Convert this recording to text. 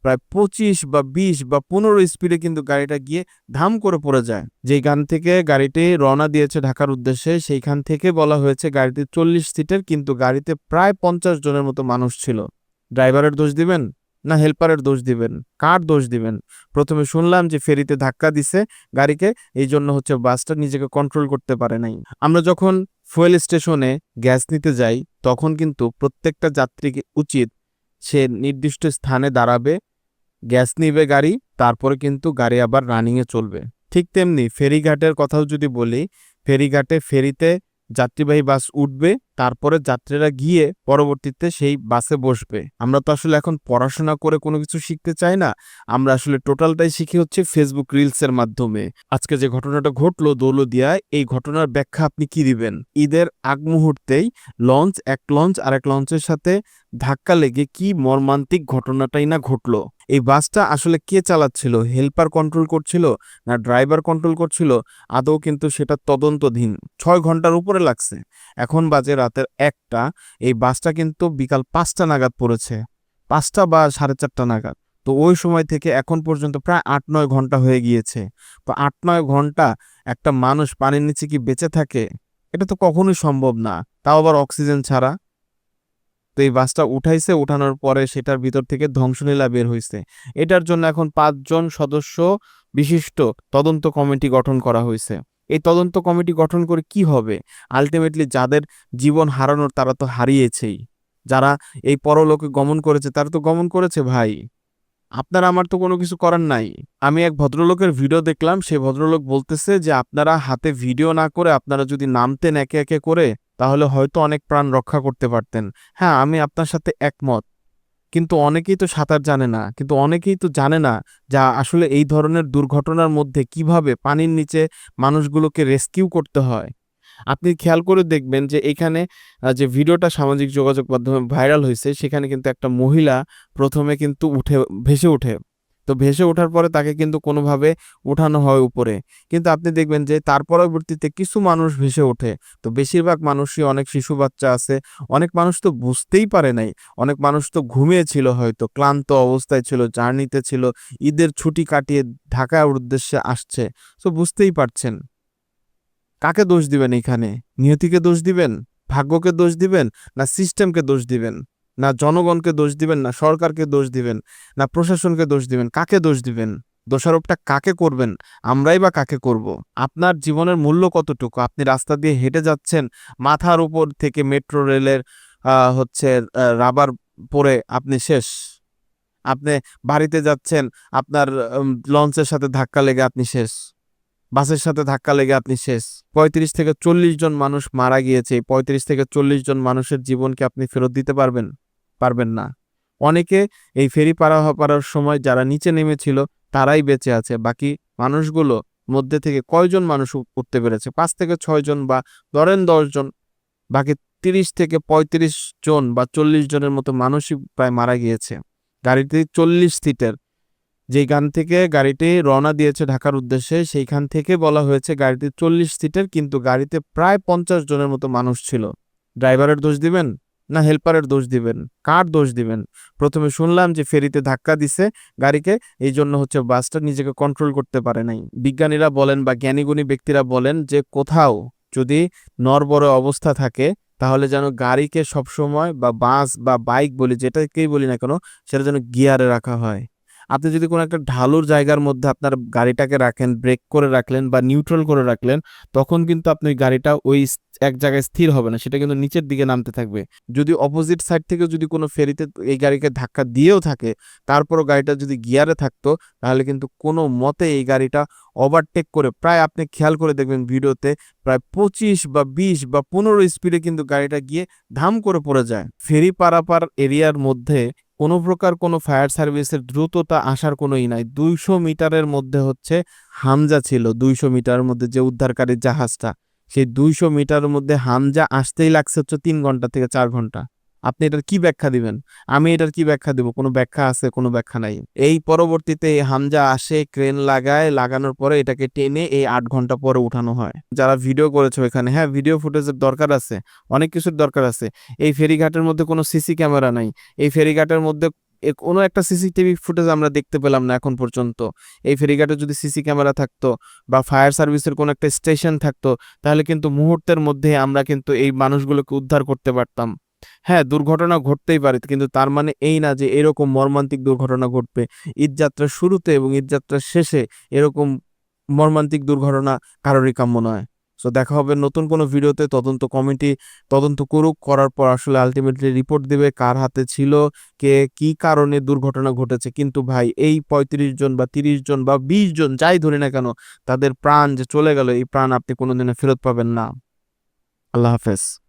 প্রায় 25 বা 20 বা 15 স্পিডে কিন্তু গাড়িটা গিয়ে ধাম করে পড়ে যায়। যেখান থেকে গাড়িটি রওনা দিয়েছে ঢাকার উদ্দেশ্যে সেইখান থেকে বলা হয়েছে গাড়িটি 40 সিটের, কিন্তু গাড়িতে প্রায় 50 জনের মতো মানুষ ছিল। ড্রাইভারের দোষ দিবেন না হেল্পারের দোষ দিবেন? কার দোষ দিবেন? প্রথমে শুনলাম যে ফেরিতে ধাক্কা দিছে গাড়িকে, এই জন্য হচ্ছে বাসটা নিজেকে কন্ট্রোল করতে পারে নাই। আমরা যখন ফুয়েল স্টেশনে গ্যাস নিতে যাই তখন কিন্তু প্রত্যেকটা যাত্রীকে উচিত সে নির্দিষ্ট স্থানে দাঁড়াবে, গ্যাস নিবে গাড়ি, তারপরে কিন্তু গাড়ি আবার রানিংয়ে চলবে। ঠিক তেমনি ফেরিঘাটের কথাও যদি বলি, ফেরিতে যাত্রীবাহী বাস উঠবে, তারপরে যাত্রীরা গিয়ে পরবর্তীতে সেই বাসে বসবে। আমরা তো আসলে এখন পড়াশোনা করে কোনো কিছু শিখতে চাই না, আমরা আসলে টোটালটাই শিখি হচ্ছে ফেসবুক রিলসের মাধ্যমে। আজকে যে ঘটনাটা ঘটলো দৌলতদিয়ায়, এই ঘটনার ব্যাখ্যা আপনি কি দিবেন? ঈদের আগ মুহূর্তেই এক লঞ্চ আরেক লঞ্চের সাথে ধাক্কা লেগে কি মর্মান্তিক ঘটনাটাই না ঘটলো। এই বাসটা আসলে কে চালাচ্ছিল? হেল্পার কন্ট্রোল করছিল না ড্রাইভার কন্ট্রোল করছিল? আদৌ কিন্তু সেটা তদন্তধীন। 6 ঘন্টার উপরে লাগছে। এখন বাজে রাতের 1টা। এই বাসটা কিন্তু বিকাল 5টা নাগাদ পড়েছে, 5টা বা 4:30 নাগাদ। তো ওই সময় থেকে এখন পর্যন্ত প্রায় 8-9 ঘন্টা হয়ে গিয়েছে। তো 8-9 ঘন্টা একটা মানুষ পানির নিচে কি বেঁচে থাকে? এটা তো কখনোই সম্ভব না, তাও আবার অক্সিজেন ছাড়া। তো এই বাসটা উঠাইছে, উঠানোর পরে সেটার ভিতর থেকে ধ্বংসলীলা বের হইছে। এটার জন্য এখন 5 জন সদস্য বিশিষ্ট তদন্ত কমিটি গঠন করা হয়েছে। এই তদন্ত কমিটি গঠন করে কি হবে? আলটিমেটলি যাদের জীবন হারানোর তারা তো হারিয়েছেই, যারা এই পরলোকে গমন করেছে তারা তো গমন করেছে ভাই। আপনার আমার তো কোনো কিছু করার নাই। আমি এক ভদ্রলোকের ভিডিও দেখলাম, সে ভদ্রলোক বলতেছে যে আপনারা হাতে ভিডিও না করে আপনারা যদি নামতেন একে একে করে, তাহলে হয়তো অনেক প্রাণ রক্ষা করতে পারতেন। হ্যাঁ, আমি আপনার সাথে একমত। কিন্তু অনেকেই তো সাঁতার জানে না, কিন্তু অনেকেই তো জানে না যা আসলে এই ধরনের দুর্ঘটনার মধ্যে কিভাবে পানির নিচে মানুষগুলোকে রেস্কিউ করতে হয়। আপনি খেয়াল করে দেখবেন যে এখানে যে ভিডিওটা সামাজিক যোগাযোগ মাধ্যমে ভাইরাল হয়েছে, সেখানে কিন্তু একটা মহিলা প্রথমে কিন্তু ভেসে ওঠে। তো ভেসে ওঠার পরে তাকে কিন্তু কোনোভাবে উঠানো হয় উপরে। কিন্তু আপনি দেখবেন যে তার পরবর্তীতে কিছু মানুষ ভেসে ওঠে। তো বেশিরভাগ মানুষই, অনেক শিশু বাচ্চা আছে, অনেক মানুষ তো বুঝতেই পারে নাই। অনেক মানুষ তো ঘুমিয়েছিল, হয়তো ক্লান্ত অবস্থায় ছিল, জার্নিতে ছিল, ঈদের ছুটি কাটিয়ে ঢাকার উদ্দেশ্যে আসছে। তো বুঝতেই পারছেন। কাকে দোষ দিবেন এখানে? নিয়তিকে দোষ দিবেন? ভাগ্যকে দোষ দিবেন? না সিস্টেমকে দোষ দিবেন? না জনগণকে দোষ দিবেন? না সরকারকে দোষ দিবেন? না প্রশাসনকে দোষ দিবেন? কাকে দোষ দিবেন? দোষারোপটা কাকে করবেন? আমরাই বা কাকে করব? আপনার জীবনের মূল্য কতটুকু? আপনি রাস্তা দিয়ে হেঁটে যাচ্ছেন, মাথার উপর থেকে মেট্রো রেলের হচ্ছে রাবার পরে আপনি শেষ। আপনি বাড়িতে যাচ্ছেন, আপনার লঞ্চের সাথে ধাক্কা লেগে আপনি শেষ। বাসের সাথে ধাক্কা লেগে আপনি শেষ। 35 থেকে 40 জন মানুষ মারা গিয়েছে। এই 35 থেকে 40 জন মানুষের জীবনকে আপনি ফেরত দিতে পারবেন? পারবেন না। অনেকে এই ফেরি পারার সময় যারা নিচে নেমেছিল তারাই বেঁচে আছে। বাকি মানুষগুলো মধ্যে থেকে কয়জন মানুষ উঠতে পেরেছে? 5 থেকে 6 জন, বা ধরেন 10 জন। বাকি 30 থেকে 35 জন বা 40 জনের মতো মানুষই প্রায় মারা গিয়েছে। গাড়িটি 40 সিটের। যেখান থেকে গাড়িটি রওনা দিয়েছে ঢাকার উদ্দেশ্যে সেইখান থেকে বলা হয়েছে গাড়িটি 40 সিটের, কিন্তু গাড়িতে প্রায় 50 জনের মতো মানুষ ছিল। ড্রাইভারের দোষ দিবেন না হেল্পারের দোষ দিবেন? কার দোষ দিবেন? প্রথমে শুনলাম যে ফেরিতে ধাক্কা দিছে গাড়িকে, এই জন্য হচ্ছে বাসটা নিজেকে কন্ট্রোল করতে পারে নাই। বিজ্ঞানীরা বলেন বা জ্ঞানীগুণী ব্যক্তিরা বলেন যে কোথাও যদি নড়বড়ে অবস্থা থাকে, তাহলে যেন গাড়িকে সবসময়, বা বাস বা বাইক বলি, যেটাকেই বলি না কেন, সেটা যেন গিয়ারে রাখা হয়। আপনি যদি কোনো একটা ঢালুর জায়গার মধ্যে আপনার গাড়িটাকে রাখেন, ব্রেক করে রাখলেন বা নিউট্রাল করে রাখলেন, তখন কিন্তু আপনি গাড়িটা ওই এক জায়গায় স্থির হবে না, সেটা কিন্তু নিচের দিকে নামতে থাকবে। যদি অপোজিট সাইড থেকে যদি কোনো ফেরিতে এই গাড়িকে ধাক্কা দিয়েও থাকে, তারপরও গাড়িটা যদি গিয়ারে থাকতো, তাহলে কিন্তু কোনো মতে এই গাড়িটা ওভারটেক করে, প্রায় আপনি খেয়াল করে দেখবেন ভিডিওতে, প্রায় 25 বা 20 বা 15 স্পিডে কিন্তু গাড়িটা গিয়ে ধাম করে পড়ে যায়। ফেরি পারাপার এরিয়ার মধ্যে কোনো প্রকার কোনো ফায়ার সার্ভিসের দ্রুততা আসার কোনোই নাই। 200 মিটারের মধ্যে হচ্ছে হামজা ছিল। 200 মিটারের মধ্যে যে উদ্ধারকারী জাহাজটা, সেই 200 মিটারের মধ্যে হামজা আসতেই লাগছে হচ্ছে 3 ঘন্টা থেকে 4 ঘন্টা। আপনি এটার কি ব্যাখ্যা দিবেন? আমি এটার কি ব্যাখ্যা দিব? কোনো ব্যাখ্যা আছে? কোনো ব্যাখ্যা নাই। এই পরবর্তীতে এই হামজা আসে, ক্রেন লাগায়, লাগানোর পরে এটাকে টেনে এই 8 ঘন্টা পরে উঠানো হয়। যারা ভিডিও করেছে এখানে, হ্যাঁ, ভিডিও ফুটেজের দরকার আছে, অনেক কিছুর দরকার আছে। এই ফেরিঘাটের মধ্যে কোনো সিসি ক্যামেরা নাই। এই ফেরিঘাটের মধ্যে কোনো একটা সিসিটিভি ফুটেজ আমরা দেখতে পেলাম না এখন পর্যন্ত। এই ফেরিঘাটে যদি সিসি ক্যামেরা থাকতো বা ফায়ার সার্ভিসের কোনো একটা স্টেশন থাকতো, তাহলে কিন্তু মুহূর্তের মধ্যে আমরা কিন্তু এই মানুষগুলোকে উদ্ধার করতে পারতাম। হ্যাঁ, দুর্ঘটনা ঘটতেই পারে, কিন্তু তার মানে এই না যে এরকম মর্মান্তিক দুর্ঘটনা ঘটবে। ঈদযাত্রার শুরুতে এবং ঈদযাত্রার শেষে এরকম মর্মান্তিক দুর্ঘটনা কারোরই কাম্য নয়। সো দেখা হবে নতুন কোনো ভিডিওতে। কমিটি তদন্ত করুক, করার পর আসলে আল্টিমেটলি রিপোর্ট দিবে কার হাতে ছিল, কে কি কারণে দুর্ঘটনা ঘটেছে। কিন্তু ভাই, এই ৩৫ জন বা ৩০ জন বা ২০ জন যাই ধরি না কেন, তাদের প্রাণ যে চলে গেল, এই প্রাণ আপনি কোনোদিনও ফেরত পাবেন না। আল্লাহ হাফেজ।